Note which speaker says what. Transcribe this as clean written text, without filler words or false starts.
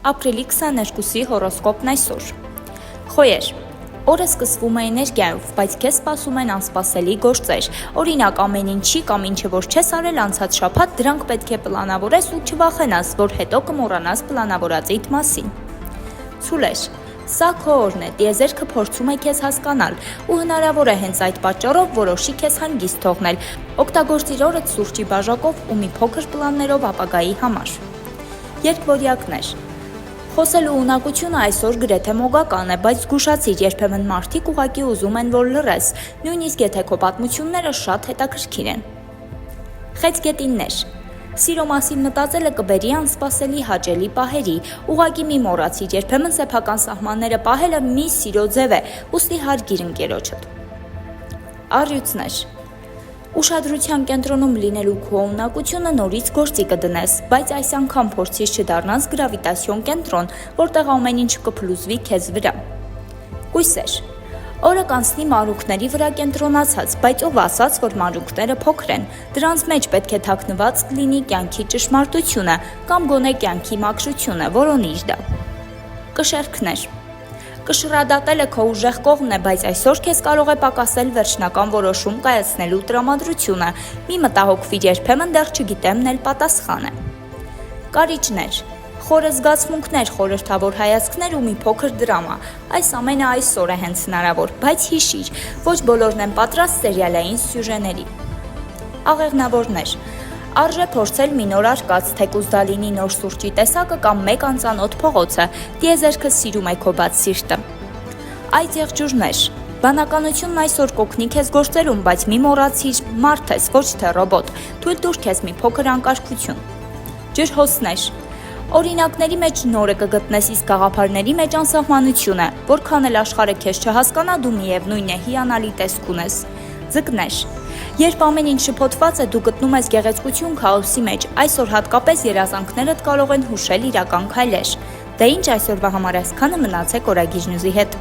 Speaker 1: Ապրիլի 22-ի հորոսկոպն այսօր։ Խոյեր, օրը սկսվում է էներգիայով, բայց քեզ սպասում են անսպասելի գործեր։ Օրինակ, ամեն ինչի կամ ինչը որ չես արել անցած շաբաթ, դրանք պետք է պլանավորես ու չվախենաս, որ հետո կմոռանաս պլանավորածիդ մասին։ Ցուլեր, սա քո օրն է, տիեզերքը փորձում է քեզ հասկանալ, ու հնարավոր է հենց այդ պատճառով որոշի քեզ հանգիստ թողնել։ Օգտագործիր օրդ սուրճի բաժակով ու մի փոքր պլաններով ապագայի համար։ Երկվորյակներ, խոսելու ունակությունը այսօր գրեթե մոգական է, բայց զգուշացիր, երբեմն մարդիկ ուղղակի ուզում են, որ լռես, նույնիսկ եթե քո պատմությունները շատ հետաքրքիր են։ Խեցգետիններ, սիրո մասին մտածելը կբերի անսպասելի հաճելի պահերի, ուղղակի մի մոռացիր, երբեմն սեփական սահմանները պահելը մի սիրո ձև է, ուստի հարգիր ընկերոջդ։ Առյուծներ, ուշադրության կենտրոնում լինելու քո ունակությունը նորից գործի կդնես, բայց այս անգամ փորձիր չդառնաս գրավիտասիոն կենտրոն, որտեղ ամեն ինչ կփլուզվի քեզ վրա։ Կույսեր, օրը կանցնի մանրուքների վրա կենտրոնացած, բայց ով ասաց, որ մանրուքները փոքր են, դրանց մեջ պետք է թաքնված լինի կյանքի ճշմարտությունը կամ գոնե կյանքի մաքրությունը, որոնիր դա։ Կշեռքներ, կշռադատելը քո ուժեղ կողմն է, բայց այսօր քեզ կարող է պակասել վերջնական որոշում կայացնելու տրամադրությունը, մի մտահոգվիր, երբեմն դեռ չգիտեմն էլ պատասխանը։ Կարիճներ, խորը զգացմունքներ, խորհրդավոր հայացքներ ու մի փոքր դրամա, այս ամենը այսօր է հենց հնարավոր, բայց հիշիր, ոչ բոլորն են պատրաստ սերիալային սյուժեների։ Աղեղնավորներ, արժե փորձել մի նոր արկած, թեկուզ դա լինի նոր սուրճի տեսակը կամ մեկ անծանոթ փողոցը, տիեզերքը սիրում է քո բաց սիրտը։ Այդ եղջյուրներ, բանականությունն այսօր կօգնի քեզ գործերում, բայց մի մոռացիր, մարդ ես, ոչ թե ռոբոտ, թույլ տուր քեզ մի փոքր անկարգություն։ Ջրհոսներ, օրինակների մեջ նորը կգտնես, իսկ գաղափարների մեջ անսահմանություն է, որքան էլ աշխարհը քեզ չհասկանա, դու միևնույն է հիանալի տեսք ունես։ Ձկներ, երբ ամեն ինչ շփոթված է, դու գտնում ես գեղեցկություն քաոսի մեջ, այսօր հատկապես երազանքներդ կարող են հուշել իրական քայլեր։ Դե ինչ այսօրվա համար այսքանը, մնացեք Օրագիր Նյուզի հետ։